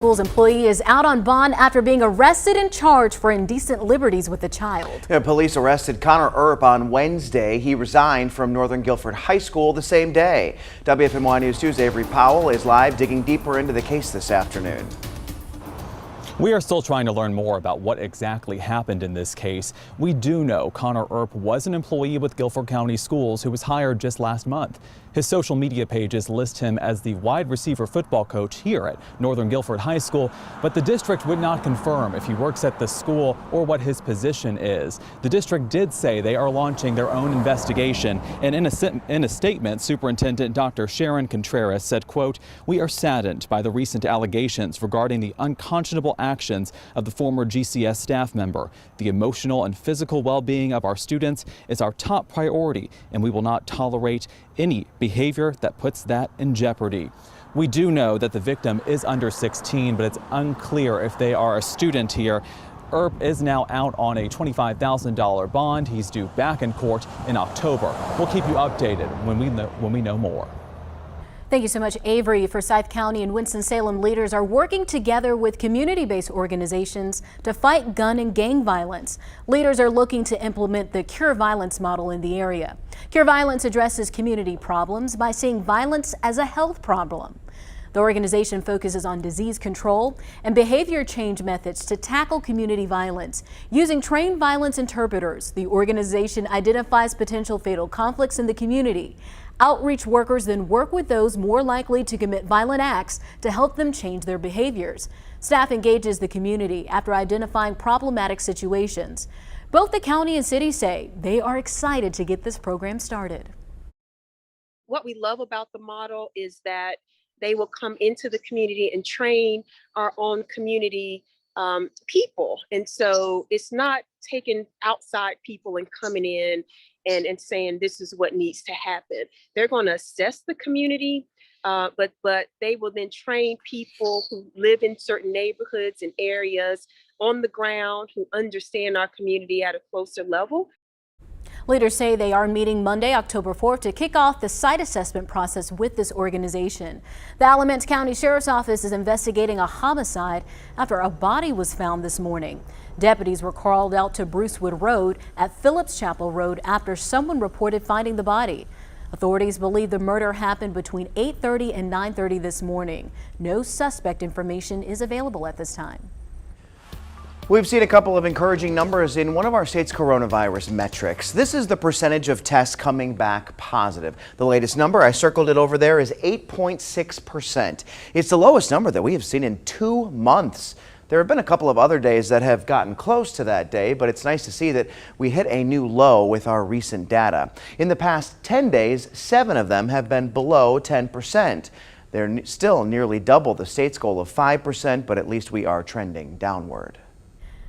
School's employee is out on bond after being arrested and charged for indecent liberties with a child. Police arrested Connor Earp on Wednesday. He resigned from Northern Guilford High School the same day. WFMY News 2's Avery Powell is live digging deeper into the case this afternoon. We are still trying to learn more about what exactly happened in this case. We do know Connor Earp was an employee with Guilford County Schools who was hired just last month. His social media pages list him as the wide receiver football coach here at Northern Guilford High School, but the district would not confirm if he works at the school or what his position is. The district did say they are launching their own investigation, and in a statement, Superintendent Dr. Sharon Contreras said, quote, "We are saddened by the recent allegations regarding the unconscionable actions of the former GCS staff member. The emotional and physical well-being of our students is our top priority, and we will not tolerate any behavior that puts that in jeopardy." We do know that the victim is under 16, but it's unclear if they are a student here. Earp is now out on a $25,000 bond. He's due back in court in October. We'll keep you updated when we know more. Thank you so much, Avery. Forsyth County and Winston-Salem leaders are working together with community-based organizations to fight gun and gang violence. Leaders are looking to implement the Cure Violence model in the area. Cure Violence addresses community problems by seeing violence as a health problem. The organization focuses on disease control and behavior change methods to tackle community violence. Using trained violence interpreters, the organization identifies potential fatal conflicts in the community. Outreach workers then work with those more likely to commit violent acts to help them change their behaviors. Staff engages the community after identifying problematic situations. Both the county and city say they are excited to get this program started. What we love about the model is that they will come into the community and train our own community people. And so it's not taking outside people and coming in and saying this is what needs to happen. They're going to assess the community, but they will then train people who live in certain neighborhoods and areas on the ground who understand our community at a closer level. Leaders say they are meeting Monday, October 4th to kick off the site assessment process with this organization. The Alamance County Sheriff's Office is investigating a homicide after a body was found this morning. Deputies were called out to Brucewood Road at Phillips Chapel Road after someone reported finding the body. Authorities believe the murder happened between 8:30 and 9:30 this morning. No suspect information is available at this time. We've seen a couple of encouraging numbers in one of our state's coronavirus metrics. This is the percentage of tests coming back positive. The latest number, I circled it over there, is 8.6%. It's the lowest number that we have seen in 2 months. There have been a couple of other days that have gotten close to that day, but it's nice to see that we hit a new low with our recent data. In the past 10 days, 7 of them have been below 10%. They're still nearly double the state's goal of 5%, but at least we are trending downward.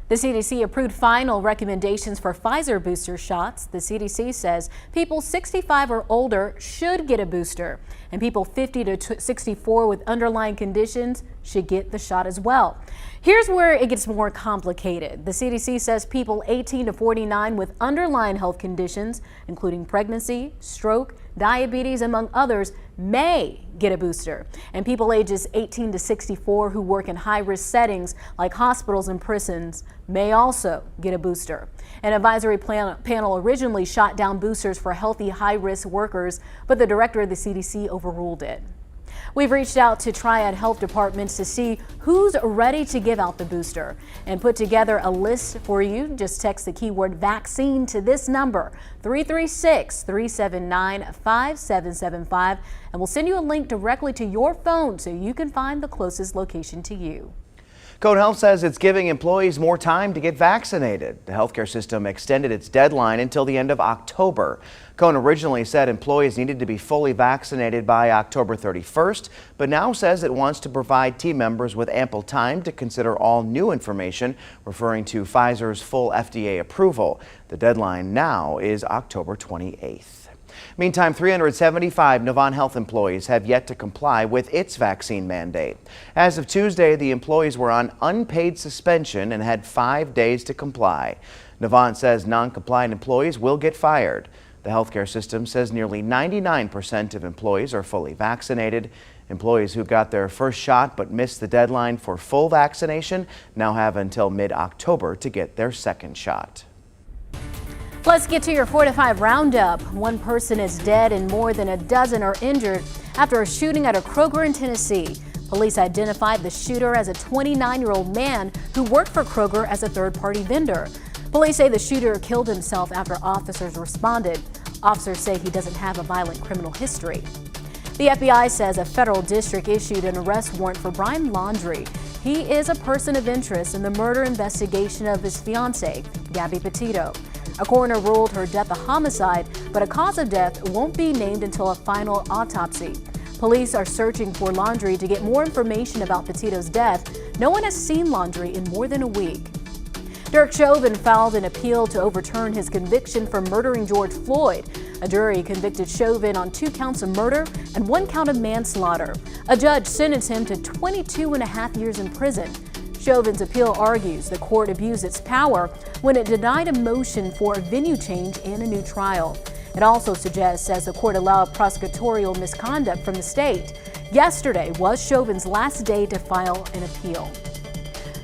The CDC approved final recommendations for Pfizer booster shots. The CDC says people 65 or older should get a booster, and people 50 to 64 with underlying conditions should get the shot as well. Here's where it gets more complicated. The CDC says people 18 to 49 with underlying health conditions, including pregnancy, stroke, diabetes, among others, may get a booster. And people ages 18 to 64 who work in high-risk settings like hospitals and prisons may also get a booster. An advisory panel originally shot down boosters for healthy high-risk workers, but the director of the CDC overruled it. We've reached out to Triad Health Departments to see who's ready to give out the booster and put together a list for you. Just text the keyword vaccine to this number, 336-379-5775, and we'll send you a link directly to your phone so you can find the closest location to you. Cone Health says it's giving employees more time to get vaccinated. The healthcare system extended its deadline until the end of October. Cone originally said employees needed to be fully vaccinated by October 31st, but now says it wants to provide team members with ample time to consider all new information, referring to Pfizer's full FDA approval. The deadline now is October 28th. Meantime, 375 Novant Health employees have yet to comply with its vaccine mandate. As of Tuesday, the employees were on unpaid suspension and had 5 days to comply. Novant says non-compliant employees will get fired. The healthcare system says nearly 99% of employees are fully vaccinated. Employees who got their first shot but missed the deadline for full vaccination now have until mid-October to get their second shot. Let's get to your 4 to 5 roundup. One person is dead and more than a dozen are injured after a shooting at a Kroger in Tennessee. Police identified the shooter as a 29-year-old man who worked for Kroger as a third-party vendor. Police say the shooter killed himself after officers responded. Officers say he doesn't have a violent criminal history. The FBI says a federal district issued an arrest warrant for Brian Laundrie. He is a person of interest in the murder investigation of his fiancée, Gabby Petito. A coroner ruled her death a homicide, but a cause of death won't be named until a final autopsy. Police are searching for Laundrie to get more information about Petito's death. No one has seen Laundrie in more than a week. Derek Chauvin filed an appeal to overturn his conviction for murdering George Floyd. A jury convicted Chauvin on 2 counts of murder and 1 count of manslaughter. A judge sentenced him to 22.5 years in prison. Chauvin's appeal argues the court abused its power when it denied a motion for a venue change and a new trial. It also suggests the court allowed prosecutorial misconduct from the state. Yesterday was Chauvin's last day to file an appeal.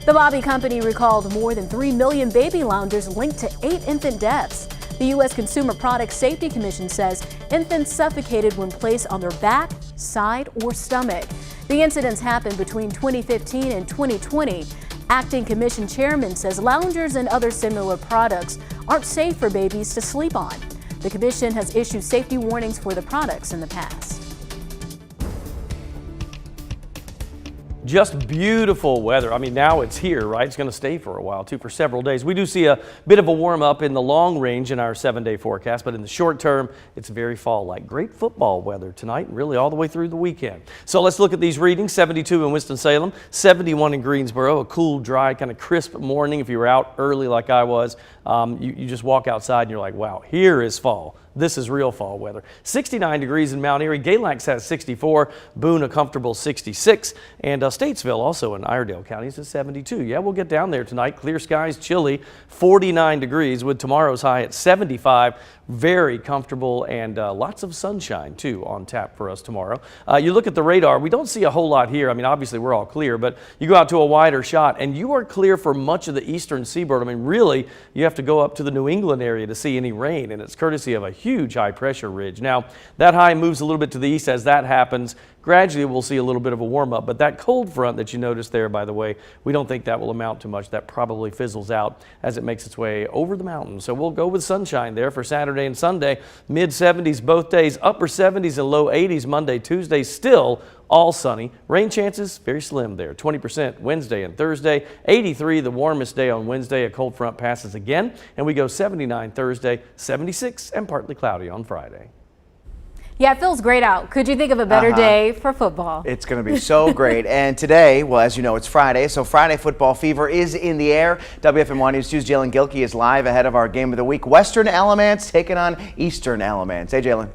The Bobby Company recalled more than 3 million baby loungers linked to 8 infant deaths. The U.S. Consumer Product Safety Commission says infants suffocated when placed on their back, side, or stomach. The incidents happened between 2015 and 2020. Acting Commission Chairman says loungers and other similar products aren't safe for babies to sleep on. The Commission has issued safety warnings for the products in the past. Just beautiful weather. I mean, now it's here, right? It's going to stay for a while, too, for several days. We do see a bit of a warm up in the long range in our 7-day forecast, but in the short term, it's very fall-like. Great football weather tonight and really all the way through the weekend. So let's look at these readings. 72 in Winston-Salem, 71 in Greensboro, a cool, dry, kind of crisp morning. If you were out early like I was, you just walk outside and you're like, wow, here is fall. This is real fall weather. 69 degrees in Mount Airy. Galax has 64. Boone a comfortable 66. And Statesville also in Iredell County is at 72. Yeah, we'll get down there tonight. Clear skies, chilly, 49 degrees with tomorrow's high at 75. Very comfortable and lots of sunshine too on tap for us tomorrow. You look at the radar, we don't see a whole lot here. I mean, obviously we're all clear, but you go out to a wider shot and you are clear for much of the eastern seaboard. I mean, really, you have to go up to the New England area to see any rain, and it's courtesy of a huge high pressure ridge. Now, that high moves a little bit to the east. As that happens, gradually we'll see a little bit of a warm up, but that cold front that you noticed there, by the way, we don't think that will amount to much. That probably fizzles out as it makes its way over the mountains. So we'll go with sunshine there for Saturday and Sunday. Mid 70s both days, upper 70s and low 80s Monday, Tuesday, still all sunny. Rain chances very slim there, 20% Wednesday and Thursday. 83 the warmest day on Wednesday. A cold front passes again, and we go 79 Thursday, 76 and partly cloudy on Friday. Yeah, it feels great out. Could you think of a better day for football? It's going to be so great. And today, well, as you know, it's Friday, so Friday football fever is in the air. WFMY News 2's Jalen Gilkey is live ahead of our game of the week. Western Alamance taking on Eastern Alamance. Hey, Jalen.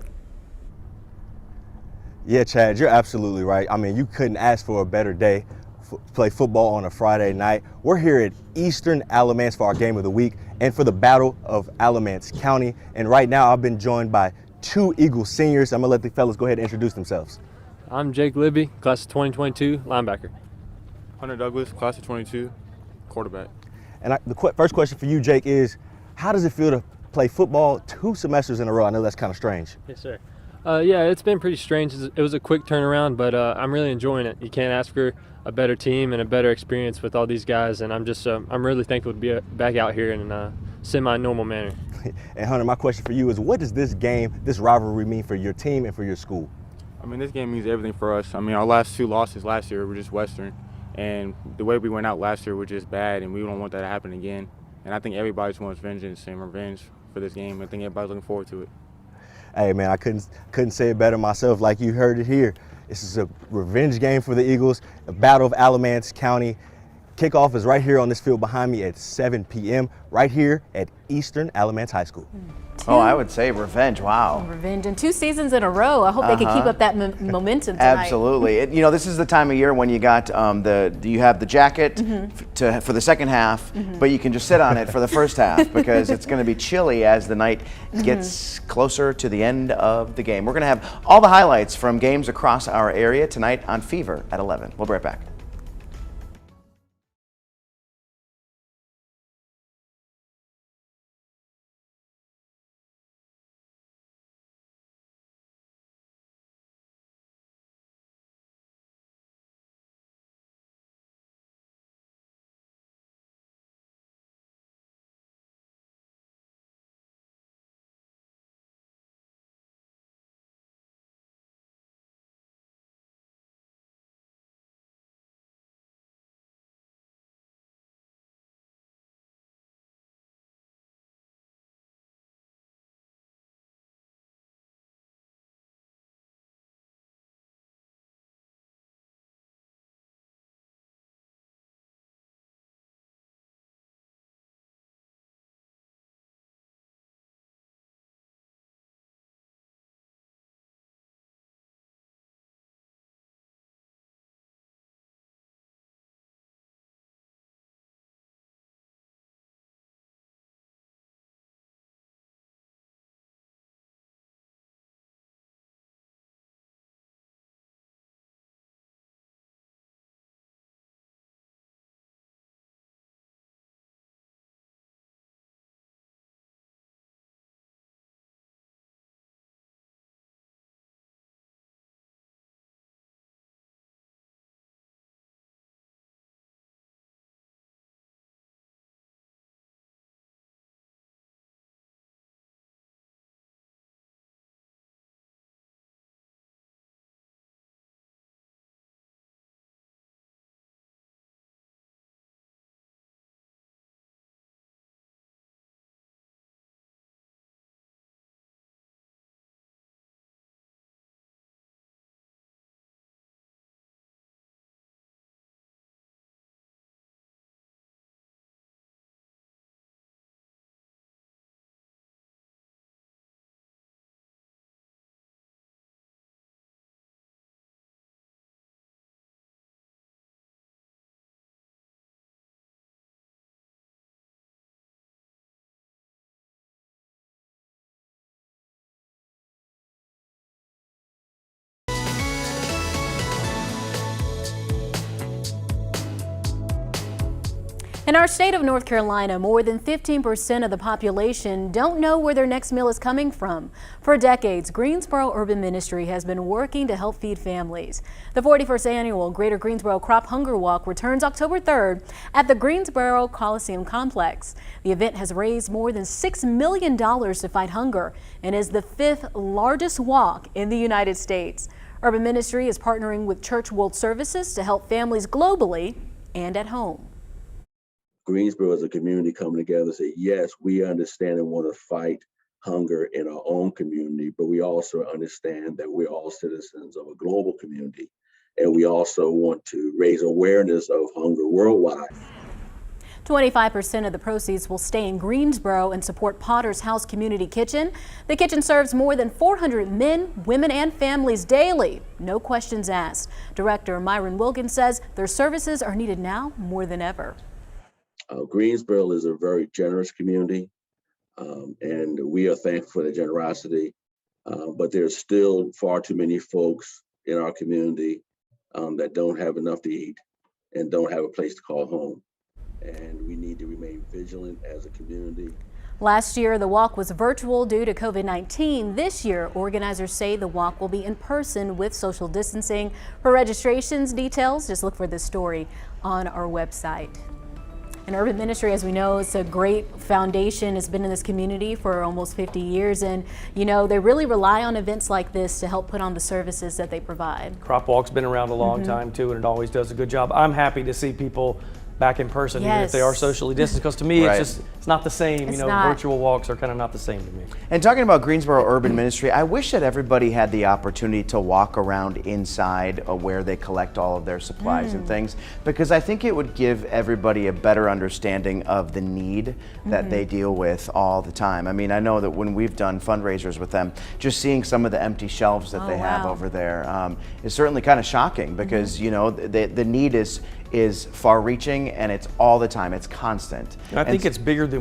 Yeah, Chad, you're absolutely right. I mean, you couldn't ask for a better day to play football on a Friday night. We're here at Eastern Alamance for our game of the week and for the Battle of Alamance County. And right now, I've been joined by 2 Eagles seniors. I'm going to let the fellas go ahead and introduce themselves. I'm Jake Libby, class of 2022, linebacker. Hunter Douglas, class of 22, quarterback. And the first question for you, Jake, is how does it feel to play football 2 semesters in a row? I know that's kind of strange. Yes, sir. Yeah, it's been pretty strange. It was a quick turnaround, but I'm really enjoying it. You can't ask for a better team and a better experience with all these guys, and I'm really thankful to be back out here in a semi-normal manner. And Hunter, my question for you is, what does this game, this rivalry mean for your team and for your school? I mean, this game means everything for us. I mean, our last 2 losses last year were just Western, and the way we went out last year was just bad, and we don't want that to happen again. And I think everybody just wants vengeance and revenge for this game. I think everybody's looking forward to it. Hey, man, I couldn't say it better myself. Like you heard it here. This is a revenge game for the Eagles, a Battle of Alamance County. Kickoff is right here on this field behind me at 7 p.m. right here at Eastern Alamance High School. Oh, I would say revenge. Wow. Revenge in 2 seasons in a row. I hope they can keep up that momentum tonight. Absolutely. This is the time of year when you got you have the jacket for the second half, but you can just sit on it for the first half because it's going to be chilly as the night gets closer to the end of the game. We're going to have all the highlights from games across our area tonight on Fever at 11. We'll be right back. In our state of North Carolina, more than 15% of the population don't know where their next meal is coming from. For decades, Greensboro Urban Ministry has been working to help feed families. The 41st annual Greater Greensboro Crop Hunger Walk returns October 3rd at the Greensboro Coliseum Complex. The event has raised more than $6 million to fight hunger and is the 5th largest walk in the United States. Urban Ministry is partnering with Church World Services to help families globally and at home. Greensboro as a community coming together and say, yes, we understand and want to fight hunger in our own community, but we also understand that we're all citizens of a global community. And we also want to raise awareness of hunger worldwide. 25% of the proceeds will stay in Greensboro and support Potter's House Community Kitchen. The kitchen serves more than 400 men, women, and families daily. No questions asked. Director Myron Wilkins says their services are needed now more than ever. Greensboro is a very generous community, and we are thankful for the generosity, but there's still far too many folks in our community that don't have enough to eat and don't have a place to call home. And we need to remain vigilant as a community. Last year, the walk was virtual due to COVID-19. This year, organizers say the walk will be in person with social distancing. For registrations details, just look for this story on our website. And Urban Ministry, as we know, it's a great foundation. It's been in this community for almost 50 years. And, you know, they really rely on events like this to help put on the services that they provide. Crop Walk's been around a long time, too, and it always does a good job. I'm happy to see people back in person, even if they are socially distanced. Because to me, Right. it's not the same. It's you know, not. virtual walks are kind of not the same to me. And talking about Greensboro Urban Ministry, I wish that everybody had the opportunity to walk around inside where they collect all of their supplies and things, because I think it would give everybody a better understanding of the need that they deal with all the time. I mean, I know that when we've done fundraisers with them, just seeing some of the empty shelves that they have over there is certainly kind of shocking, because you know the need is far-reaching, and it's all the time. It's constant. And I think it's bigger than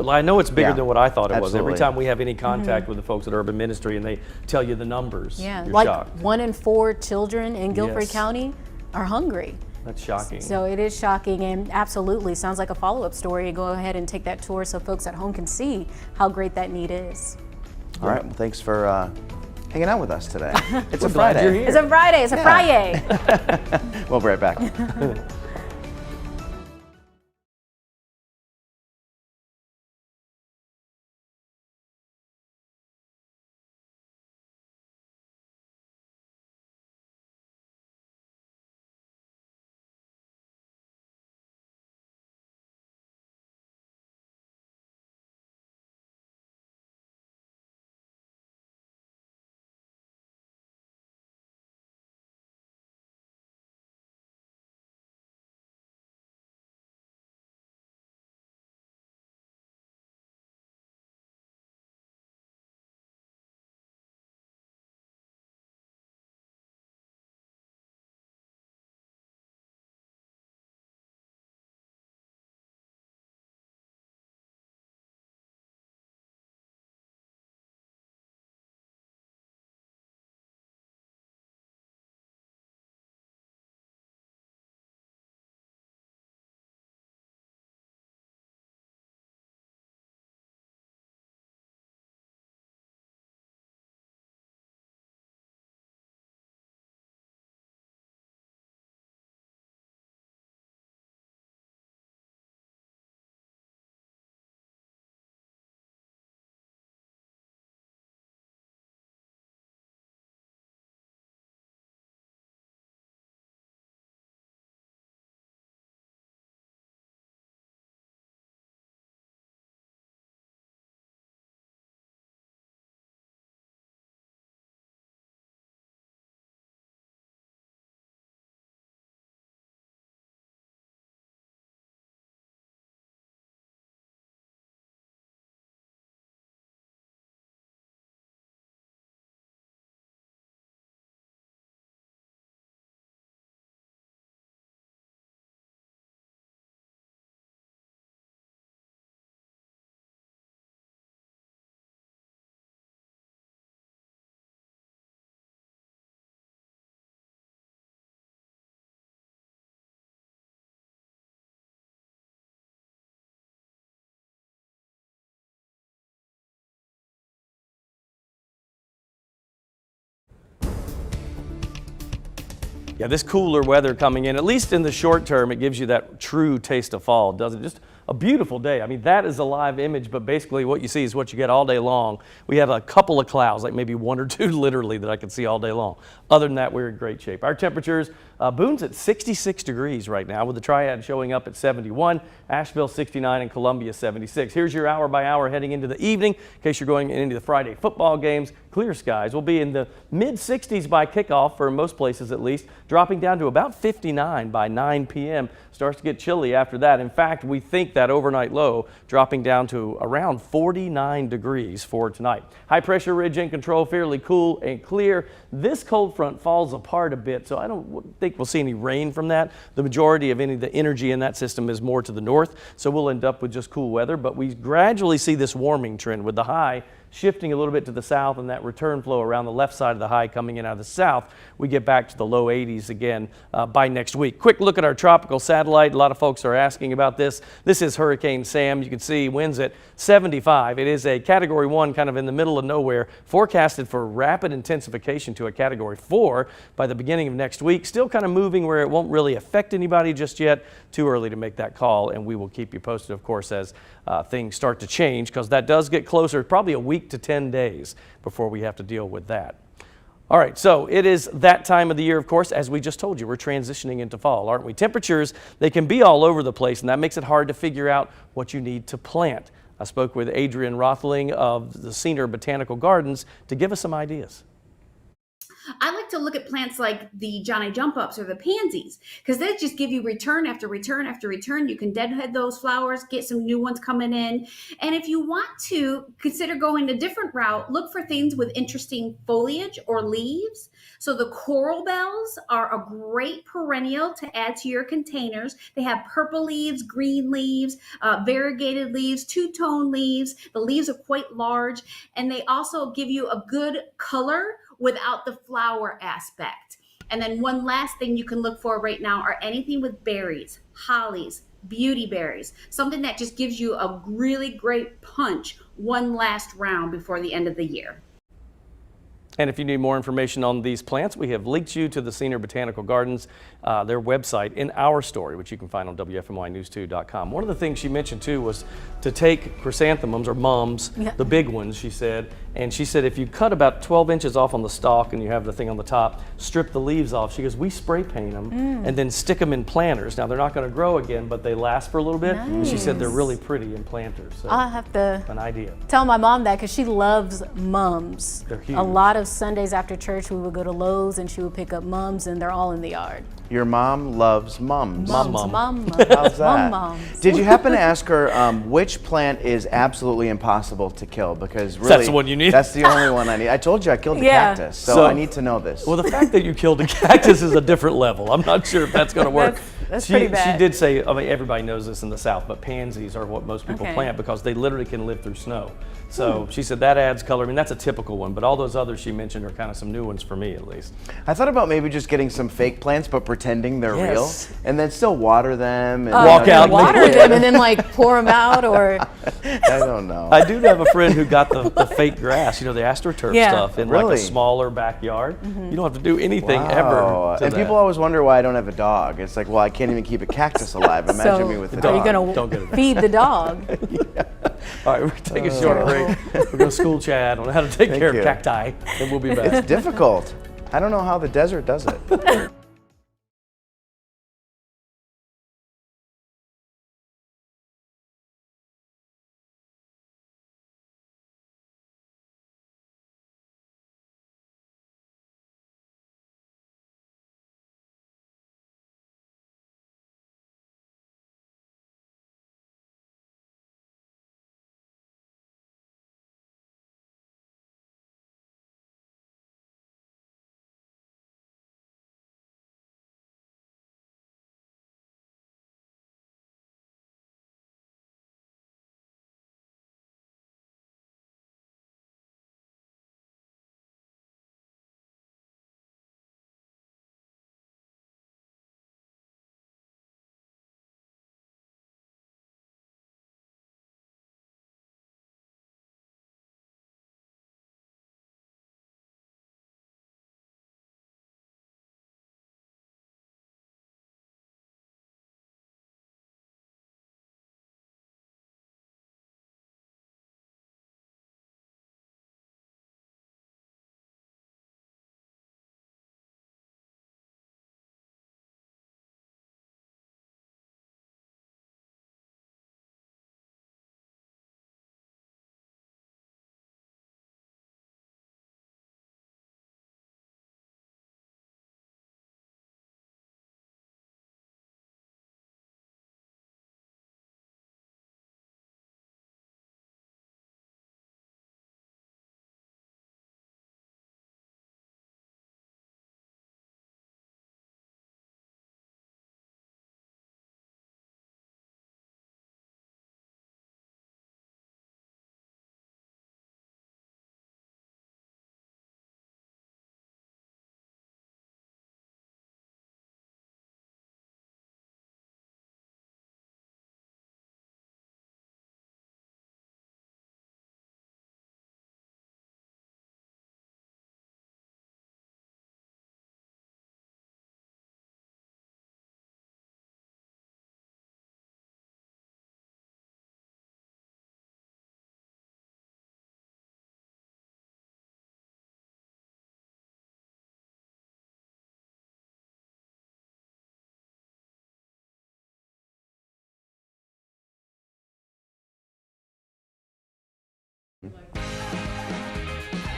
I know it's bigger than what I thought it was. Absolutely. Every time we have any contact with the folks at Urban Ministry and they tell you the numbers, Yeah, you're like shocked. 1 in 4 children in Guilford Yes. County are hungry. That's shocking. So it is shocking, and absolutely sounds like a follow-up story. Go ahead and take that tour so folks at home can see how great that need is. All right, well, thanks for hanging out with us today. It's a glad Friday. you're here. It's a Friday. It's a Friday. We'll be right back. Yeah, this cooler weather coming in, at least in the short term, it gives you that true taste of fall, doesn't it? Just a beautiful day. I mean, that is a live image, but basically what you see is what you get all day long. We have a couple of clouds, like maybe 1 or 2 literally, that I can see all day long. Other than that, we're in great shape. Our temperatures, Boone's at 66 degrees right now, with the Triad showing up at 71, Asheville 69, and Columbia 76. Here's your hour by hour heading into the evening, in case you're going into the Friday football games. Clear skies. We'll be in the mid-60s by kickoff, for most places at least, dropping down to about 59 by 9 p.m. Starts to get chilly after that. In fact, we think that overnight low dropping down to around 49 degrees for tonight. High pressure ridge in control, fairly cool and clear. This cold front falls apart a bit, so I don't think we'll see any rain from that. The majority of any of the energy in that system is more to the north, so we'll end up with just cool weather. But we gradually see this warming trend, with the high shifting a little bit to the south and that return flow around the left side of the high coming in out of the south. We get back to the low 80s again by next week. Quick look at our tropical satellite. A lot of folks are asking about this. This is Hurricane Sam. You can see winds at 75. It is a Category 1, kind of in the middle of nowhere, forecasted for rapid intensification to a Category 4 by the beginning of next week. Still kind of moving where it won't really affect anybody just yet. Too early to make that call, and we will keep you posted, of course, as things start to change, because that does get closer, probably a week to 10 days before we have to deal with that. All right, so it is that time of the year, of course, as we just told you, we're transitioning into fall, aren't we? Temperatures, they can be all over the place, and that makes it hard to figure out what you need to plant. I spoke with Adrian Rothling of the Cedar Botanical Gardens to give us some ideas. I like to look at plants like the Johnny Jump Ups or the pansies because they just give you return after return after return. You can deadhead those flowers, get some new ones coming in. And if you want to consider going a different route, look for things with interesting foliage or leaves. So the coral bells are a great perennial to add to your containers. They have purple leaves, green leaves, variegated leaves, two-tone leaves. The leaves are quite large, and they also give you a good color without the flower aspect. And then one last thing you can look for right now are anything with berries, hollies, beauty berries, something that just gives you a really great punch one last round before the end of the year. And if you need more information on these plants, we have linked you to the Cedar Botanical Gardens, their website, in our story, which you can find on WFMYnews2.com. One of the things she mentioned too was to take chrysanthemums or mums, the big ones, she said, and she said if you cut about 12 inches off on the stalk and you have the thing on the top, strip the leaves off. She goes, we spray paint them and then stick them in planters. Now they're not going to grow again, but they last for a little bit. And she said they're really pretty in planters. So I'll have to an idea. tell my mom that because she loves mums. They're huge. A lot of Sundays after church, we would go to Lowe's and she would pick up mums, and they're all in the yard. Your mom loves mums. Mum. How's that? Mums. Did you happen to ask her which plant is absolutely impossible to kill? Because really, That's the one you need. That's the only one I need. I told you I killed the cactus, so I need to know this. Well, the fact that you killed a cactus is a different level. I'm not sure if that's going to work. That's pretty bad. She did say, I mean, everybody knows this in the South, but pansies are what most people plant because they literally can live through snow. So she said that adds color. I mean, that's a typical one, but all those others she mentioned are kind of some new ones for me, at least. I thought about maybe just getting some fake plants, but pretending they're real, and then still water them. And walk out, water them, and then like pour them out, or I don't know. I do have a friend who got the fake grass, you know, the AstroTurf stuff in like a smaller backyard. You don't have to do anything ever. And people always wonder why I don't have a dog. It's like, well, I can't even keep a cactus alive. Imagine me with a dog. Are you going to feed the dog? All right, we're going to take a short break. We're going to school Chad on how to take care of cacti, and we'll be back. It's difficult. I don't know how the desert does it.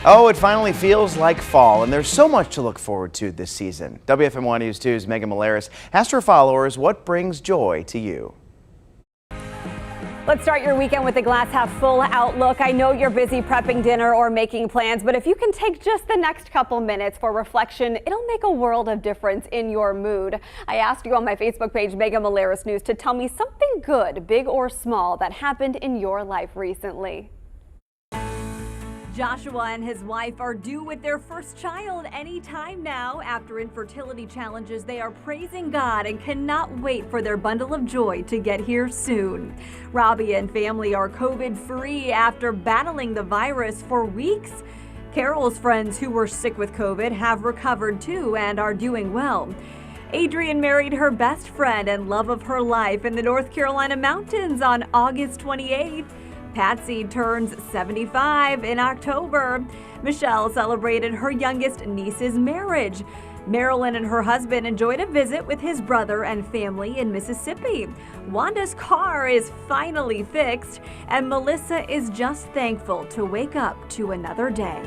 Oh, it finally feels like fall, and there's so much to look forward to this season. WFM1 News 2's Megan Malaris asked her followers what brings joy to you. Let's start your weekend with a glass half full outlook. I know you're busy prepping dinner or making plans, but if you can take just the next couple minutes for reflection, it'll make a world of difference in your mood. I asked you on my Facebook page, Megan Malaris News, to tell me something good, big or small, that happened in your life recently. Joshua and his wife are due with their first child any time now. After infertility challenges, they are praising God and cannot wait for their bundle of joy to get here soon. Robbie and family are COVID-free after battling the virus for weeks. Carol's friends who were sick with COVID have recovered too and are doing well. Adrienne married her best friend and love of her life in the North Carolina mountains on August 28th. Patsy turns 75 in October. Michelle celebrated her youngest niece's marriage. Marilyn and her husband enjoyed a visit with his brother and family in Mississippi. Wanda's car is finally fixed, and Melissa is just thankful to wake up to another day.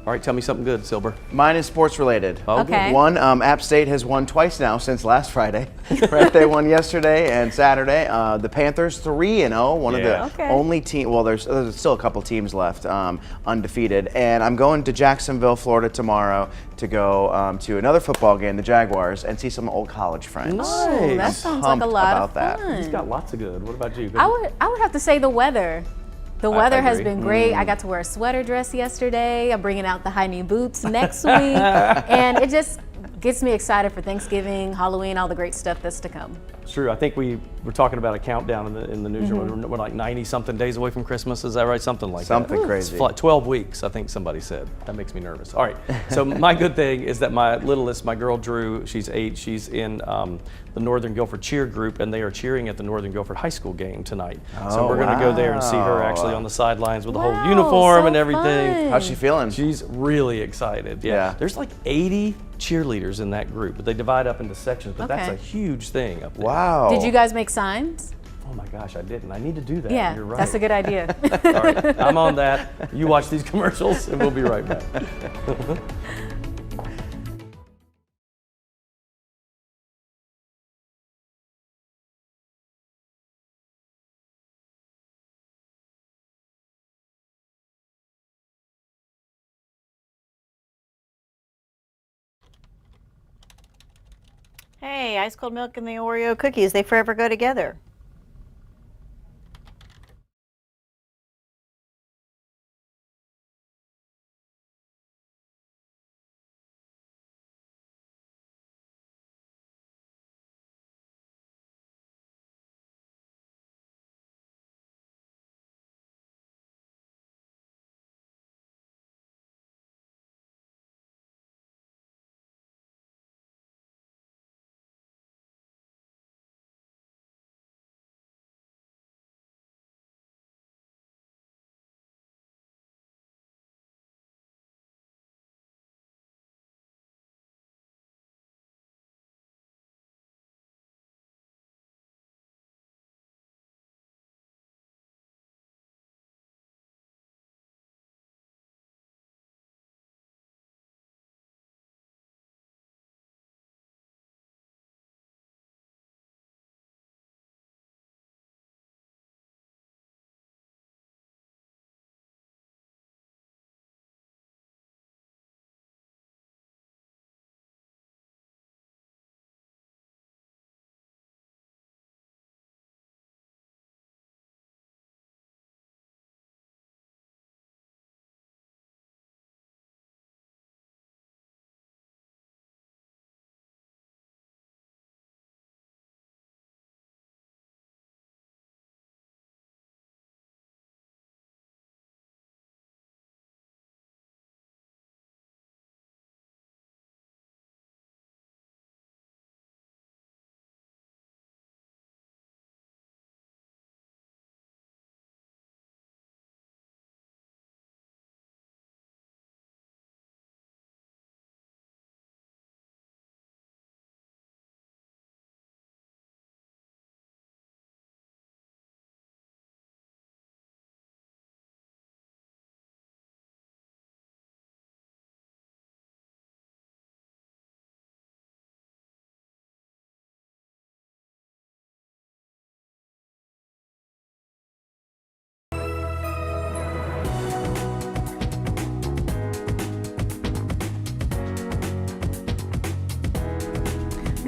All right, tell me something good, Silver. Mine is sports related. Okay. One, App State has won twice now since last Friday. Right, they won yesterday and Saturday. The Panthers 3-0, one of the only team. Well, there's still a couple teams left undefeated. And I'm going to Jacksonville, Florida tomorrow to go to another football game, the Jaguars, and see some old college friends. Nice. That sounds like a lot of fun. He's got lots of good. What about you? I would have to say the weather. The weather has agree. been great. I got to wear a sweater dress yesterday. I'm bringing out the high knee boots next week. And it just gets me excited for Thanksgiving, Halloween, all the great stuff that's to come. True. I think we were talking about a countdown in the newsroom. We're like 90-something days away from Christmas. Is that right? Something like that. Something crazy. It's 12 weeks, I think somebody said. That makes me nervous. All right. So my good thing is that my littlest, my girl Drew, she's 8. She's in the Northern Guilford cheer group, and they are cheering at the Northern Guilford High School game tonight. So we're going to go there and see her actually on the sidelines with the whole uniform and everything. Fun. How's she feeling? She's really excited. Yeah. There's like 80 cheerleaders in that group, but they divide up into sections, but that's Okay. a huge thing up there. Wow. Did you guys make signs? Oh my gosh, I didn't. I need to do that. Yeah, You're right. that's a good idea. All right, I'm on that. You watch these commercials and we'll be right back. Hey, ice cold milk and the Oreo cookies, they forever go together.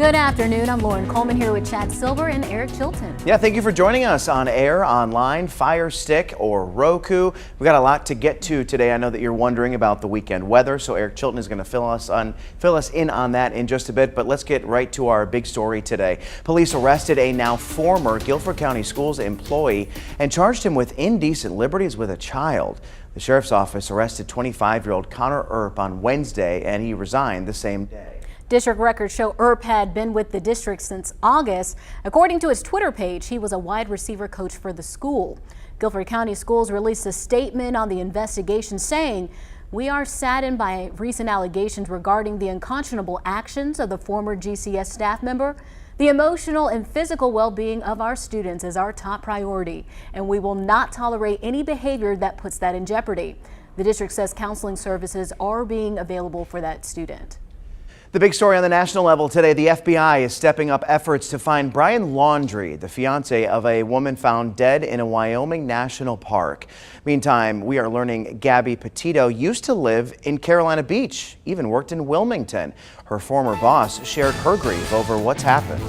Good afternoon. I'm Lauren Coleman here with Chad Silver and Eric Chilton. Yeah, thank you for joining us on air, online, Fire Stick, or Roku. We got a lot to get to today. I know that you're wondering about the weekend weather, so Eric Chilton is going to fill us in on that in just a bit. But let's get right to our big story today. Police arrested a now former Guilford County Schools employee and charged him with indecent liberties with a child. The sheriff's office arrested 25-year-old Connor Earp on Wednesday, and he resigned the same day. District records show Earp had been with the district since August. According to his Twitter page, he was a wide receiver coach for the school. Guilford County Schools released a statement on the investigation saying, "We are saddened by recent allegations regarding the unconscionable actions of the former GCS staff member. The emotional and physical well-being of our students is our top priority, and we will not tolerate any behavior that puts that in jeopardy." The district says counseling services are being available for that student. The big story on the national level today, the FBI is stepping up efforts to find Brian Laundrie, the fiance of a woman found dead in a Wyoming national park. Meantime, we are learning Gabby Petito used to live in Carolina Beach, even worked in Wilmington. Her former boss shared her grief over what's happened.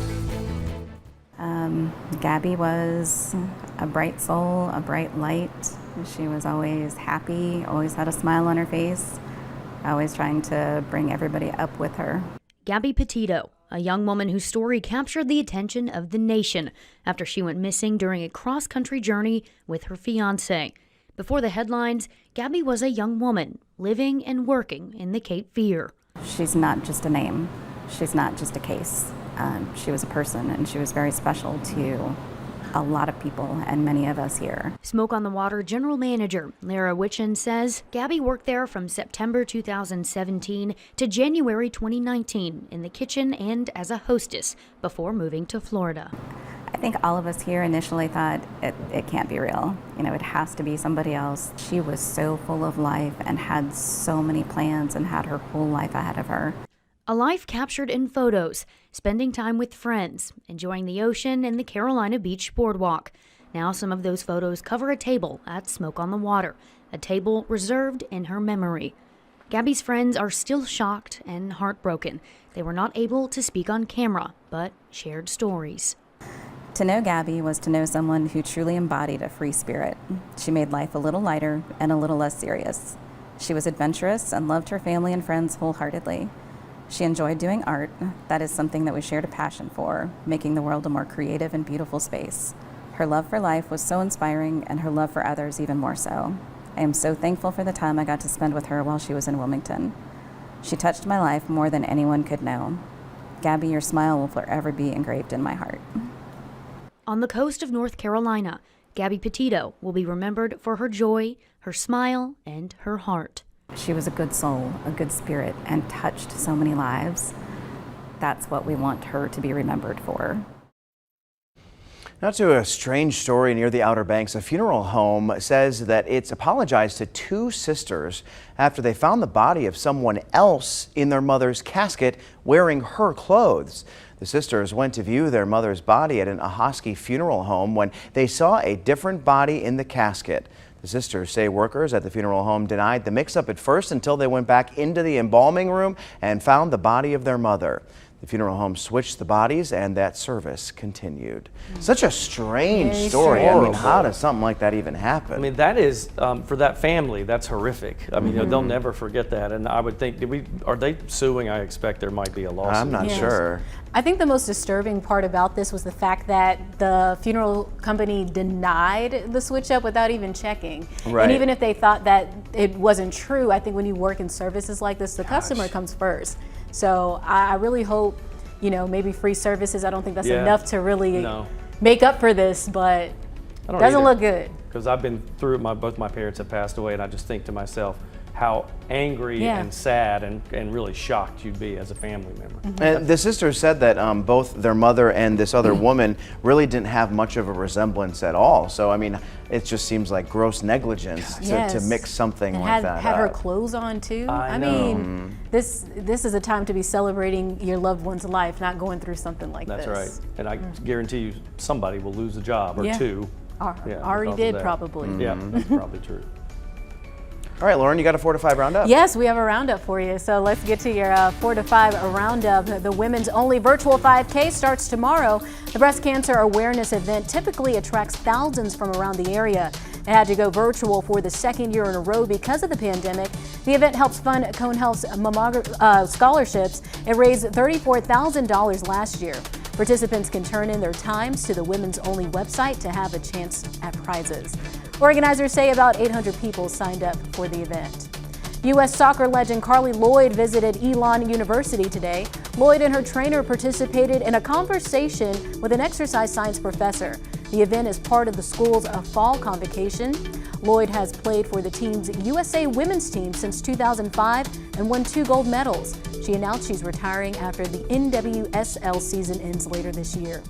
Gabby was a bright soul, a bright light. She was always happy, always had a smile on her face. Always trying to bring everybody up with her. Gabby Petito, a young woman whose story captured the attention of the nation after she went missing during a cross-country journey with her fiancé. Before the headlines, Gabby was a young woman living and working in the Cape Fear. She's not just a name. She's not just a case. She was a person, and she was very special to a lot of people and many of us here. Smoke on the Water General Manager Lara Witchen says Gabby worked there from September 2017 to January 2019 in the kitchen and as a hostess before moving to Florida. I think all of us here initially thought it can't be real. You know, it has to be somebody else. She was so full of life and had so many plans and had her whole life ahead of her. A life captured in photos, spending time with friends, enjoying the ocean and the Carolina Beach boardwalk. Now some of those photos cover a table at Smoke on the Water, a table reserved in her memory. Gabby's friends are still shocked and heartbroken. They were not able to speak on camera, but shared stories. To know Gabby was to know someone who truly embodied a free spirit. She made life a little lighter and a little less serious. She was adventurous and loved her family and friends wholeheartedly. She enjoyed doing art. That is something that we shared a passion for, making the world a more creative and beautiful space. Her love for life was so inspiring, and her love for others even more so. I am so thankful for the time I got to spend with her while she was in Wilmington. She touched my life more than anyone could know. Gabby, your smile will forever be engraved in my heart. On the coast of North Carolina, Gabby Petito will be remembered for her joy, her smile, and her heart. She was a good soul, a good spirit, and touched so many lives. That's what we want her to be remembered for. Now to a strange story near the Outer Banks. A funeral home says that it's apologized to two sisters after they found the body of someone else in their mother's casket wearing her clothes. The sisters went to view their mother's body at an Ahoskie funeral home when they saw a different body in the casket. The sisters say workers at the funeral home denied the mix-up at first until they went back into the embalming room and found the body of their mother. The funeral home switched the bodies and that service continued. Such a strange story. I mean, how does something like that even happen? I mean, that is, for that family, that's horrific. I mean, they'll never forget that. And I would think, are they suing? I expect there might be a lawsuit. I'm not sure. I think the most disturbing part about this was the fact that the funeral company denied the switch up without even checking. Right. And even if they thought that it wasn't true, I think when you work in services like this, the customer comes first. So I really hope, you know, maybe free services. I don't think that's enough to really make up for this, but it doesn't look good. Because I've been through it. Both my parents have passed away, and I just think to myself how angry and sad and really shocked you'd be as a family member. And the sisters said that both their mother and this other woman really didn't have much of a resemblance at all. So, I mean, it just seems like gross negligence to mix something like that Had up. her clothes on too. I mean, this is a time to be celebrating your loved one's life, not going through something like this. That's right. And I guarantee you somebody will lose a job or two. Already did probably. Yeah, that's probably true. All right, Lauren, you got a 4 to 5 roundup? Yes, we have a roundup for you. So let's get to your 4 to 5 roundup. The women's only virtual 5K starts tomorrow. The breast cancer awareness event typically attracts thousands from around the area. It had to go virtual for the second year in a row because of the pandemic. The event helps fund Cone Health's scholarships. It raised $34,000 last year. Participants can turn in their times to the women's only website to have a chance at prizes. Organizers say about 800 people signed up for the event. U.S. soccer legend Carly Lloyd visited Elon University today. Lloyd and her trainer participated in a conversation with an exercise science professor. The event is part of the school's fall convocation. Lloyd has played for the team's USA women's team since 2005 and won 2 gold medals. She announced she's retiring after the NWSL season ends later this year.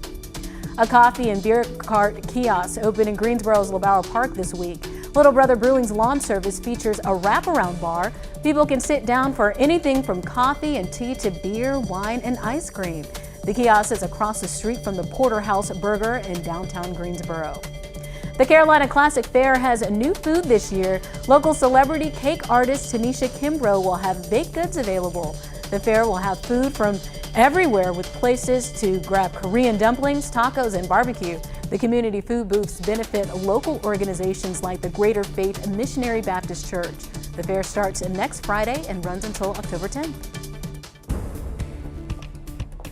A coffee and beer cart kiosk opened in Greensboro's LaBauer Park this week. Little Brother Brewing's lawn service features a wraparound bar. People can sit down for anything from coffee and tea to beer, wine, and ice cream. The kiosk is across the street from the Porterhouse Burger in downtown Greensboro. The Carolina Classic Fair has new food this year. Local celebrity cake artist Tanisha Kimbrough will have baked goods available. The fair will have food from everywhere with places to grab Korean dumplings, tacos, and barbecue. The community food booths benefit local organizations like the Greater Faith Missionary Baptist Church. The fair starts next Friday and runs until October 10th.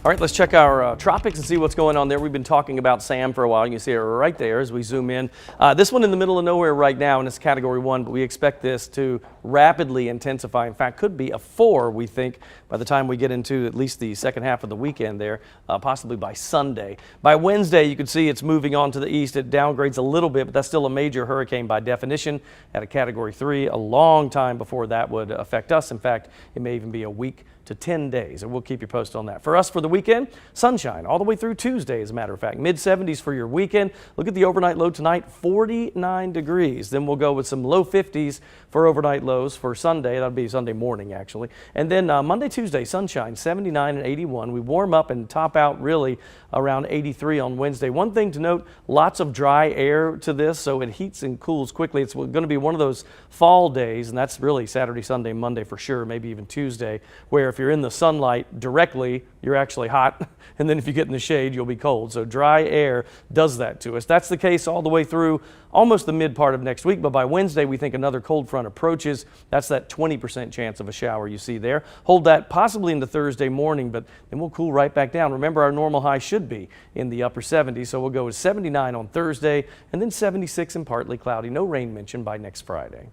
All right, let's check our tropics and see what's going on there. We've been talking about Sam for a while. You can see it right there as we zoom in. This one in the middle of nowhere right now, and it's Category 1, but we expect this to rapidly intensify. In fact, could be a 4, we think, by the time we get into at least the second half of the weekend there, possibly by Sunday. By Wednesday, you can see it's moving on to the east. It downgrades a little bit, but that's still a major hurricane by definition at a Category 3, a long time before that would affect us. In fact, it may even be a week to 10 days, and we'll keep you posted on that. For us for the weekend, sunshine all the way through Tuesday, as a matter of fact. Mid-70s for your weekend. Look at the overnight low tonight, 49 degrees. Then we'll go with some low 50s for overnight lows for Sunday. That'll be Sunday morning, actually. And then Monday, Tuesday, sunshine, 79 and 81. We warm up and top out really around 83 on Wednesday. One thing to note, lots of dry air to this, so it heats and cools quickly. It's going to be one of those fall days, and that's really Saturday, Sunday, Monday for sure, maybe even Tuesday, where if you're in the sunlight directly, you're actually hot, and then if you get in the shade, you'll be cold. So dry air does that to us. That's the case all the way through almost the mid part of next week, but by Wednesday, we think another cold front approaches. That's that 20% chance of a shower you see there. Hold that possibly into Thursday morning, but then we'll cool right back down. Remember, our normal high should be in the upper 70s, so we'll go with 79 on Thursday, and then 76 and partly cloudy. No rain mentioned by next Friday.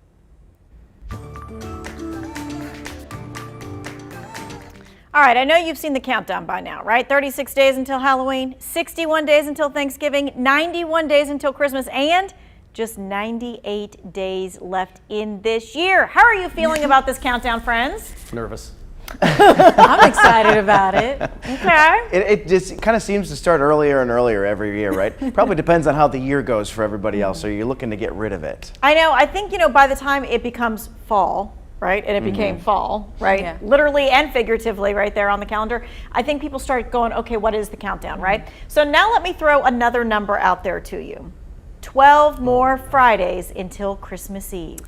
All right, I know you've seen the countdown by now, right? 36 days until Halloween, 61 days until Thanksgiving, 91 days until Christmas, and just 98 days left in this year. How are you feeling about this countdown, friends? Nervous. I'm excited about it. Okay. It just kind of seems to start earlier and earlier every year, right? Probably depends on how the year goes for everybody else. So you're looking to get rid of it. I know. I think, by the time it becomes fall, right? And it became fall, right? Yeah. Literally and figuratively right there on the calendar. I think people start going, okay, what is the countdown, right? So now let me throw another number out there to you. 12 more Fridays until Christmas Eve.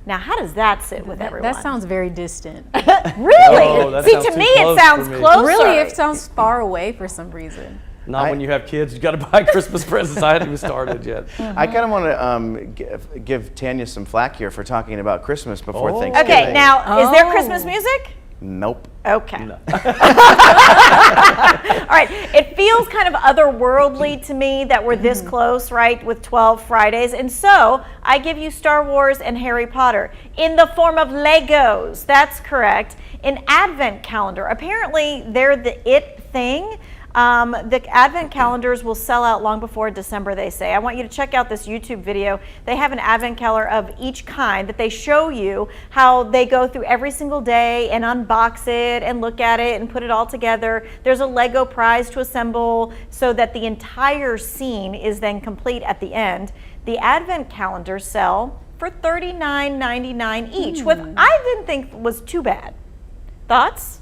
Now, how does that sit with everyone? That sounds very distant. Really? Oh, See, to me, it sounds closer. Really, it sounds far away for some reason. Not when you have kids. You got to buy Christmas presents. I hadn't even started yet. I kind of want to give Tanya some flack here for talking about Christmas before Thanksgiving. Okay, now, is there Christmas music? Nope. Okay. No. All right. It feels kind of otherworldly to me that we're this close, right, with 12 Fridays. And so I give you Star Wars and Harry Potter in the form of Legos. That's correct. An advent calendar. Apparently, they're the it thing. The advent calendars will sell out long before December, they say. I want you to check out this YouTube video. They have an advent calendar of each kind that they show you how they go through every single day and unbox it and look at it and put it all together. There's a Lego prize to assemble so that the entire scene is then complete at the end. The advent calendars sell for $39.99 each, which I didn't think was too bad. Thoughts?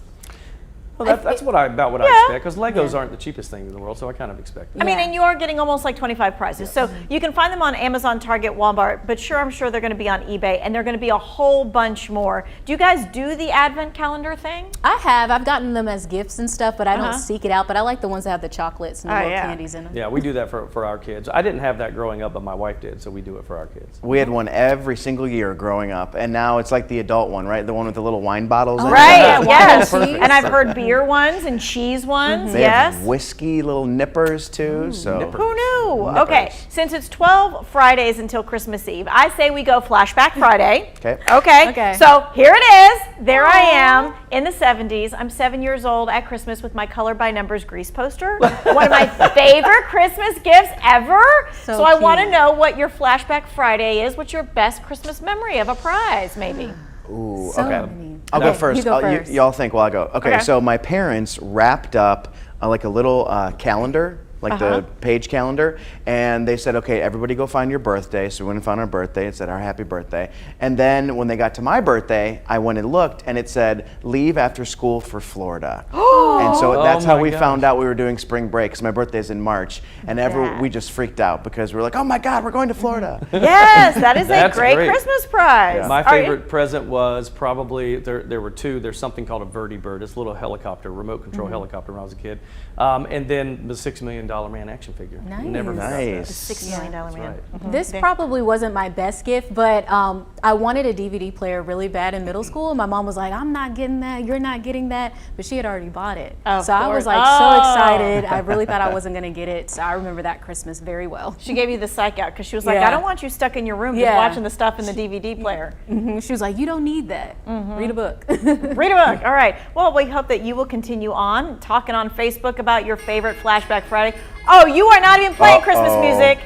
Well, that's about what I expect, because Legos aren't the cheapest thing in the world, so I kind of expect it. I mean, and you are getting almost like 25 prizes. So you can find them on Amazon, Target, Walmart, but I'm sure they're going to be on eBay, and they're going to be a whole bunch more. Do you guys do the advent calendar thing? I have. I've gotten them as gifts and stuff, but I don't seek it out. But I like the ones that have the chocolates and the little candies in them. Yeah, we do that for our kids. I didn't have that growing up, but my wife did, so we do it for our kids. We had one every single year growing up, and now it's like the adult one, right? The one with the little wine bottles. in it. Right, yes. And I've heard beer ones and cheese ones, They yes. have whiskey little nippers too. So Who knew? Okay, since it's 12 Fridays until Christmas Eve, I say we go Flashback Friday. Okay. So here it is. There I am in the 70s. I'm 7 years old at Christmas with my Color by Numbers grease poster. One of my favorite Christmas gifts ever. So I want to know what your Flashback Friday is. What's your best Christmas memory of a prize, maybe? Ooh, So okay. many. I'll go first. You go first. Y'all think while I go. Okay, so my parents wrapped up like a little calendar, like the page calendar, and they said, okay, everybody go find your birthday. So we went and found our birthday. It said our happy birthday. And then when they got to my birthday, I went and looked, and it said leave after school for Florida. And so that's how we found out we were doing spring break, because my birthday's in March, and we just freaked out because we were like, oh my God, we're going to Florida. Yes, that is a great Christmas prize. My favorite present was probably, there were two. There's something called a Vertibird. It's a little helicopter, remote control helicopter when I was a kid. And then the $6 Million Man action figure. Never forgot that. The $6 Million Man. Right. This probably wasn't my best gift, but I wanted a DVD player really bad in middle school. My mom was like, I'm not getting that, you're not getting that, but she had already bought it. So I was like so excited. I really thought I wasn't gonna get it. So I remember that Christmas very well. She gave you the psych out because she was like, I don't want you stuck in your room just watching the stuff in the DVD player. She was like, you don't need that. Read a book. Read a book. All right. Well, we hope that you will continue on talking on Facebook about your favorite Flashback Friday. Oh, you are not even playing Christmas music.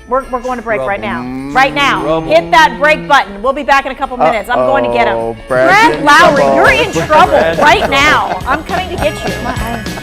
We're going to break right now. Right now. Hit that break button. We'll be back in a couple minutes. I'm going to get him. Brad Lowry, you're in trouble right now. I'm coming to get you.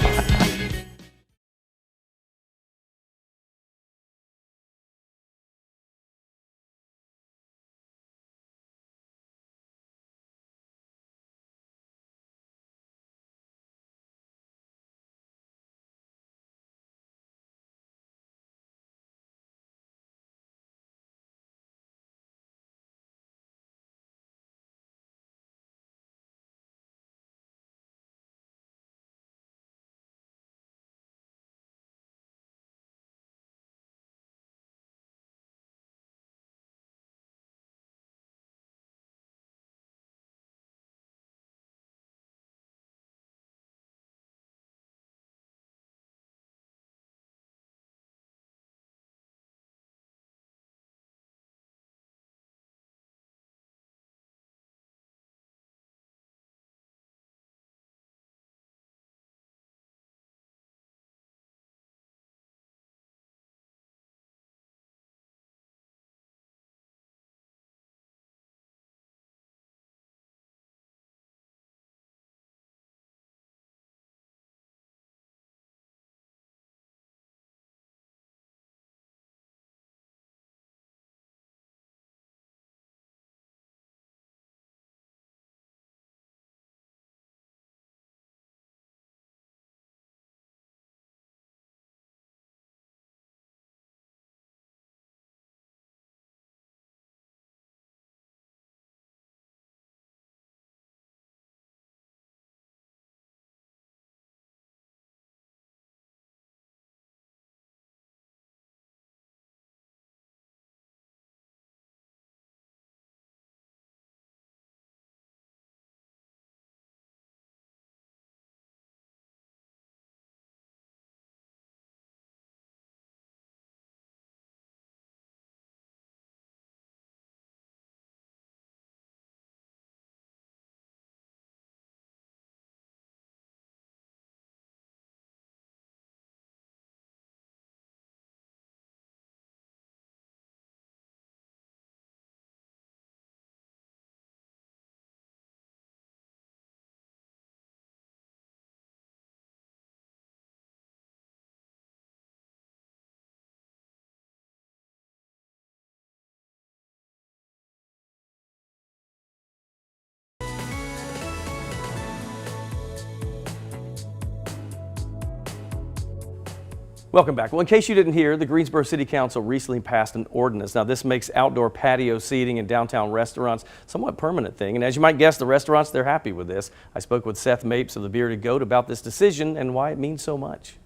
Welcome back. Well, in case you didn't hear, the Greensboro City Council recently passed an ordinance. Now, this makes outdoor patio seating in downtown restaurants a somewhat permanent thing. And as you might guess, the restaurants, they're happy with this. I spoke with Seth Mapes of the Bearded Goat about this decision and why it means so much.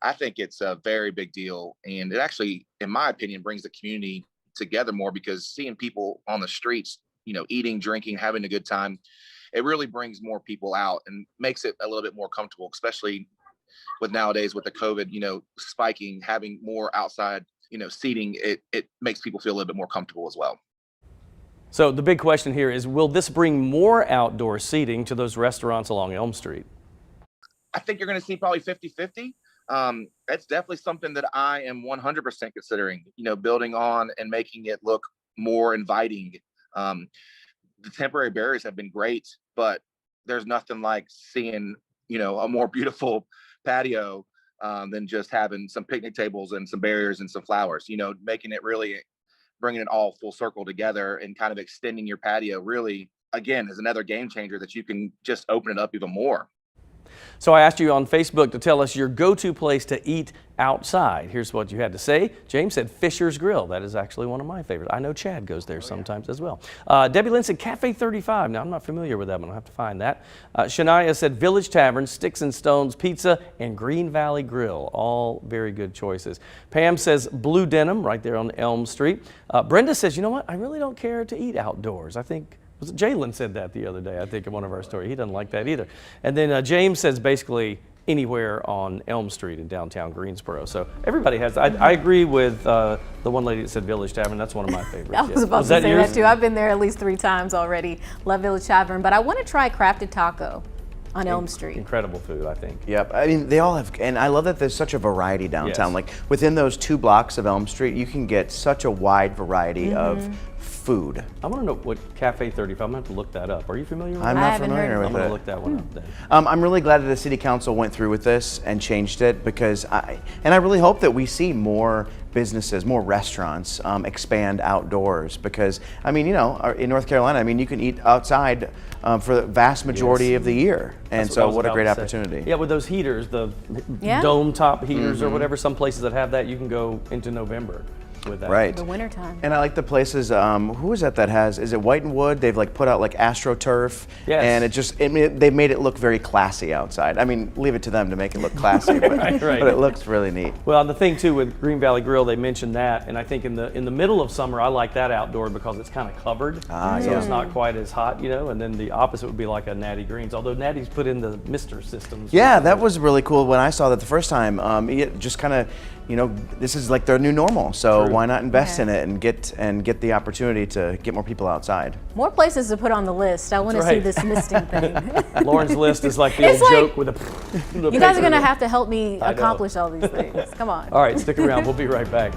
I think it's a very big deal. And it actually, in my opinion, brings the community together more, because seeing people on the streets, eating, drinking, having a good time, it really brings more people out and makes it a little bit more comfortable, especially with nowadays with the COVID, spiking, having more outside, seating, it makes people feel a little bit more comfortable as well. So the big question here is, will this bring more outdoor seating to those restaurants along Elm Street? I think you're going to see probably 50-50. That's definitely something that I am 100% considering, building on and making it look more inviting. The temporary barriers have been great, but there's nothing like seeing, a more beautiful patio than just having some picnic tables and some barriers and some flowers, making it really, bringing it all full circle together and kind of extending your patio really, again, is another game changer that you can just open it up even more. So I asked you on Facebook to tell us your go-to place to eat outside. Here's what you had to say. James said Fisher's Grill. That is actually one of my favorites. I know Chad goes there sometimes as well. Debbie Lynn said Cafe 35. Now, I'm not familiar with that one. I'll have to find that. Shania said Village Tavern, Sticks and Stones Pizza, and Green Valley Grill. All very good choices. Pam says Blue Denim right there on Elm Street. Brenda says, you know what? I really don't care to eat outdoors. I think Jalen said that the other day, I think, in one of our stories. He doesn't like that either. And then James says basically anywhere on Elm Street in downtown Greensboro. So everybody has. I agree with the one lady that said Village Tavern. That's one of my favorites. I was about to say that too. I've been there at least 3 times already. Love Village Tavern, but I want to try Crafted Taco on Elm Street. Incredible food, I think. Yep. I mean, they all have, and I love that there's such a variety downtown. Yes. Like within those 2 blocks of Elm Street, you can get such a wide variety of food. I want to know what Cafe 35. I'm going to have to look that up. Are you familiar with that? I'm not familiar with I'm going it. to look that one up then. I'm really glad that the city council went through with this and changed it, because I really hope that we see more businesses, more restaurants expand outdoors, because I mean, in North Carolina, I mean, you can eat outside for the vast majority of the year, and so what a great opportunity. Yeah, with those heaters, the dome top heaters or whatever, some places that have that, you can go into November with that. Right. The wintertime. And I like the places, who is that has, is it White and Wood? They've like put out like AstroTurf. Yes. And they made it look very classy outside. I mean, leave it to them to make it look classy, but, right. but it looks really neat. Well, and the thing too with Green Valley Grill, they mentioned that, and I think in the middle of summer, I like that outdoor because it's kind of covered, so it's not quite as hot, and then the opposite would be like a Natty Greens, although Natty's put in the Mister systems. Yeah, that was really cool when I saw that the first time. It just kind of, this is like their new normal, so why not invest in it and get the opportunity to get more people outside. More places to put on the list. I want to see this misting thing. Lauren's list is like the old joke with a. You guys are going to have to help me accomplish all these things. Come on. All right, stick around. We'll be right back.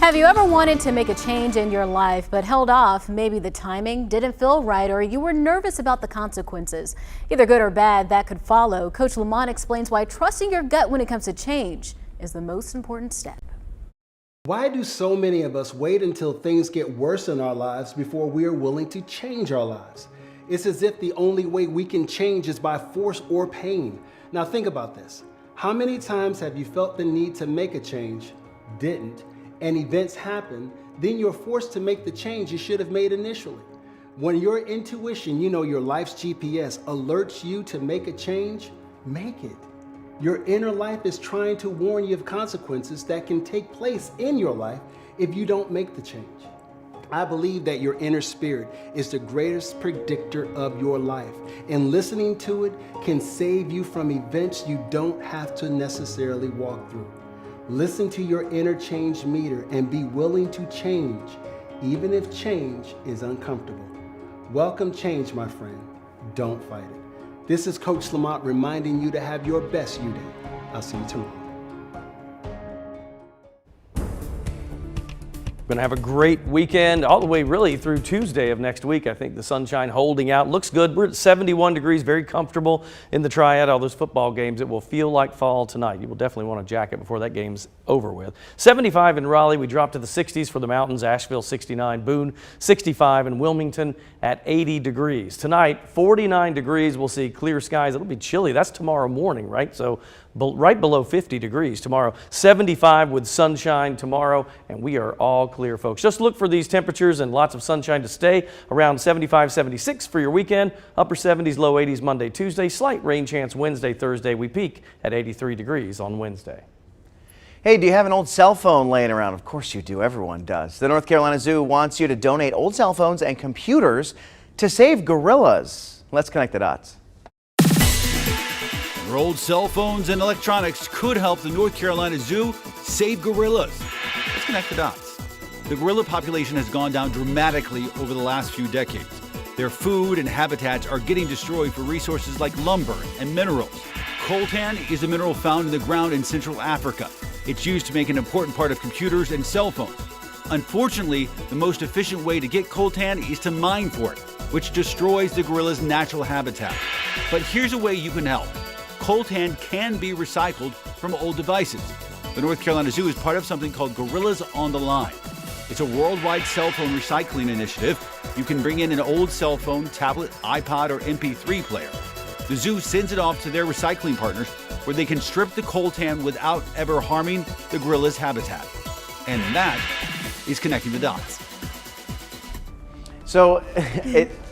Have you ever wanted to make a change in your life but held off? Maybe the timing didn't feel right or you were nervous about the consequences. Either good or bad, that could follow. Coach Lamont explains why trusting your gut when it comes to change is the most important step. Why do so many of us wait until things get worse in our lives before we are willing to change our lives? It's as if the only way we can change is by force or pain. Now think about this. How many times have you felt the need to make a change, didn't, and events happen, then you're forced to make the change you should have made initially? When your intuition, your life's GPS, alerts you to make a change, make it. Your inner life is trying to warn you of consequences that can take place in your life if you don't make the change. I believe that your inner spirit is the greatest predictor of your life, and listening to it can save you from events you don't have to necessarily walk through. Listen to your inner change meter and be willing to change, even if change is uncomfortable. Welcome change, my friend. Don't fight it. This is Coach Lamont reminding you to have your best you day. I'll see you tomorrow. We're going to have a great weekend all the way really through Tuesday of next week. I think the sunshine holding out. Looks good. We're at 71 degrees, very comfortable in the Triad. All those football games, it will feel like fall tonight. You will definitely want a jacket before that game's over with. 75 in Raleigh. We dropped to the 60s for the mountains. Asheville 69, Boone 65, and Wilmington at 80 degrees. Tonight, 49 degrees. We'll see clear skies. It'll be chilly. That's tomorrow morning, right? So right below 50 degrees tomorrow. 75 with sunshine tomorrow, and we are all clear, folks. Just look for these temperatures and lots of sunshine to stay around 75, 76 for your weekend. Upper 70s, low 80s Monday, Tuesday. Slight rain chance Wednesday, Thursday. We peak at 83 degrees on Wednesday. Hey, do you have an old cell phone laying around? Of course you do. Everyone does. The North Carolina Zoo wants you to donate old cell phones and computers to save gorillas. Let's connect the dots. Your old cell phones and electronics could help the North Carolina Zoo save gorillas. Let's connect the dots. The gorilla population has gone down dramatically over the last few decades. Their food and habitats are getting destroyed for resources like lumber and minerals. Coltan is a mineral found in the ground in Central Africa. It's used to make an important part of computers and cell phones. Unfortunately, the most efficient way to get coltan is to mine for it, which destroys the gorilla's natural habitat. But here's a way you can help. Coltan can be recycled from old devices. The North Carolina Zoo is part of something called Gorillas on the Line. It's a worldwide cell phone recycling initiative. You can bring in an old cell phone, tablet, iPod, or MP3 player. The zoo sends it off to their recycling partners where they can strip the coltan without ever harming the gorilla's habitat. And that is connecting the dots. So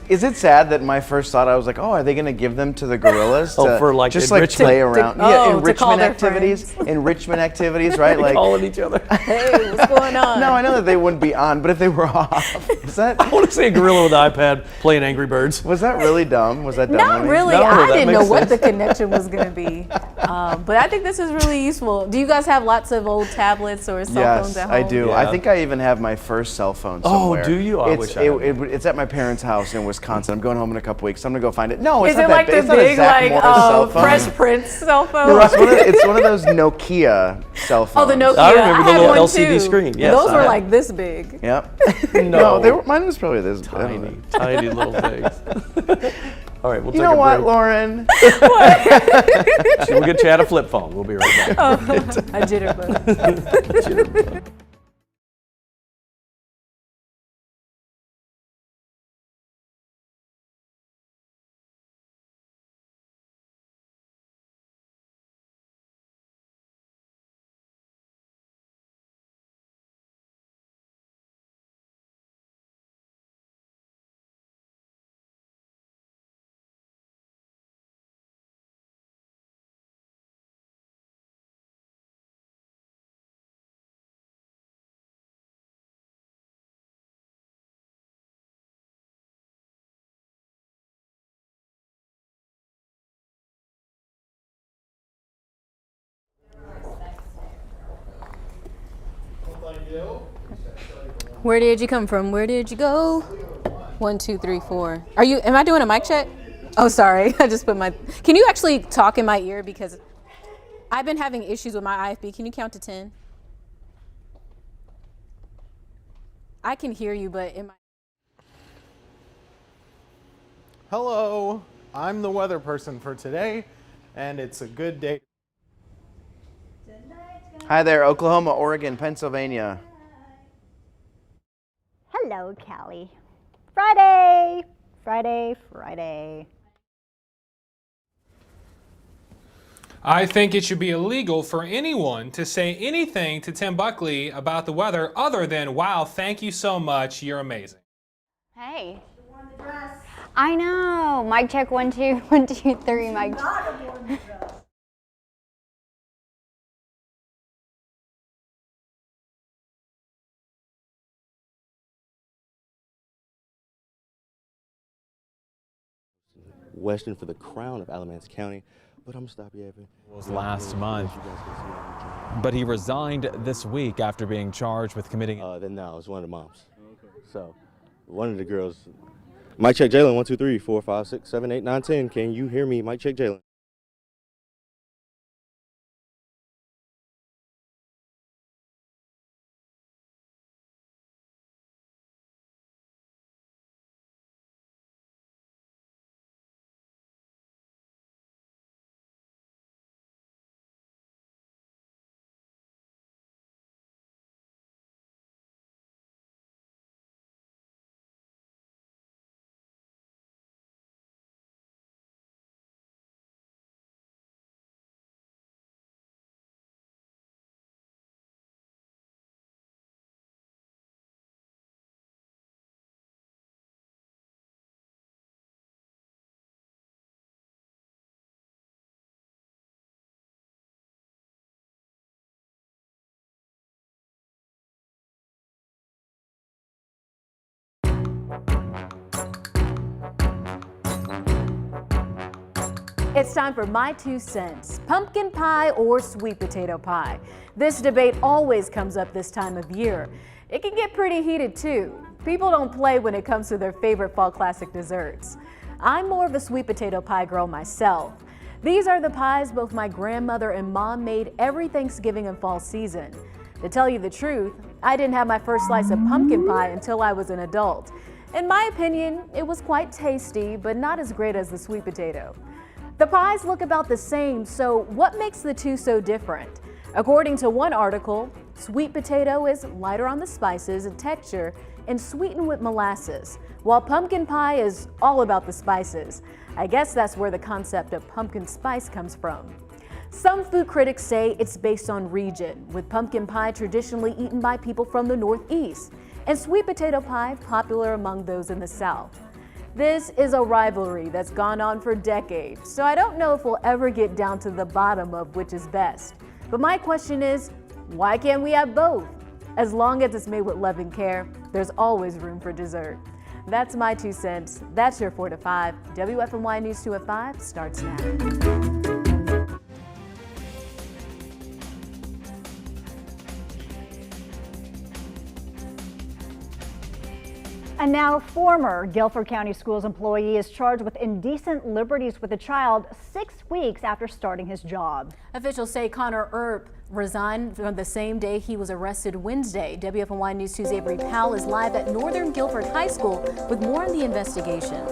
is it sad that my first thought, I was like, oh, are they going to give them to the gorillas? Oh, for like just like enrichment? play around. Enrichment activities. friends. Enrichment activities, right? Like calling each other. Hey, what's going on? No, I know that they wouldn't be on, but if they were off, is that? I want to see a gorilla with an iPad playing Angry Birds. Was that really dumb? Was that dumb? Not Lenny? really. No, I that didn't know makes what the sense. connection was going to be. But I think this is really useful. Do you guys have lots of old tablets or cell phones Yes, at home? I do. Yeah. I think I even have my first cell phone somewhere. Oh, do you? I wish I had. It's at my parents' house in Wisconsin. I'm going home in a couple weeks. I'm going to go find it. No, it's Is not it that like big. the It's not a big, Zach like, Morris cell phone. Fresh Prince cell phone? No, it's one of those Nokia cell phones. Oh, the Nokia. I remember the had little one LCD too. screen. Yes, Those I were had. like this big. Yep. No, mine was probably this tiny, tiny little things. All right, we'll take You know a what, break. Lauren? We'll get you at a flip phone. We'll be right back. A jitterbug. Jitterbug. Where did you come from? Where did you go? 1, 2, 3, 4. Am I doing a mic check? Oh, sorry. I just put can you actually talk in my ear? Because I've been having issues with my IFB. Can you count to 10? I can hear you, but Hello, I'm the weather person for today, and it's a good day. Hi there, Oklahoma, Oregon, Pennsylvania. Hello, Callie. Friday, Friday, Friday. I think it should be illegal for anyone to say anything to Tim Buckley about the weather other than, wow, thank you so much, you're amazing. Hey. I know. Mic check 1 2 1 2 3. Mic check. Western for the crown of Alamance County, but I'm gonna stop you, Evan. Was last month, but he resigned this week after being charged with committing. Then no, it was one of the moms. Okay. So, one of the girls. Mic check, Jalen. 1 2 3 4 5 6 7 8 9 10. Can you hear me? Mic check, Jalen. It's time for my 2 cents. Pumpkin pie or sweet potato pie? This debate always comes up this time of year. It can get pretty heated too. People don't play when it comes to their favorite fall classic desserts. I'm more of a sweet potato pie girl myself. These are the pies both my grandmother and mom made every Thanksgiving and fall season. To tell you the truth, I didn't have my first slice of pumpkin pie until I was an adult. In my opinion, it was quite tasty, but not as great as the sweet potato. The pies look about the same, so what makes the two so different? According to one article, sweet potato is lighter on the spices and texture and sweetened with molasses, while pumpkin pie is all about the spices. I guess that's where the concept of pumpkin spice comes from. Some food critics say it's based on region, with pumpkin pie traditionally eaten by people from the Northeast, and sweet potato pie popular among those in the South. This is a rivalry that's gone on for decades, so I don't know if we'll ever get down to the bottom of which is best. But my question is, why can't we have both? As long as it's made with love and care, there's always room for dessert. That's my 2 cents. That's your 4 to 5. WFMY News 2 at 5 starts now. And now, former Guilford County Schools employee is charged with indecent liberties with a child 6 weeks after starting his job. Officials say Connor Earp resigned on the same day he was arrested Wednesday. WFMY News 2's Avery Powell is live at Northern Guilford High School with more on the investigation.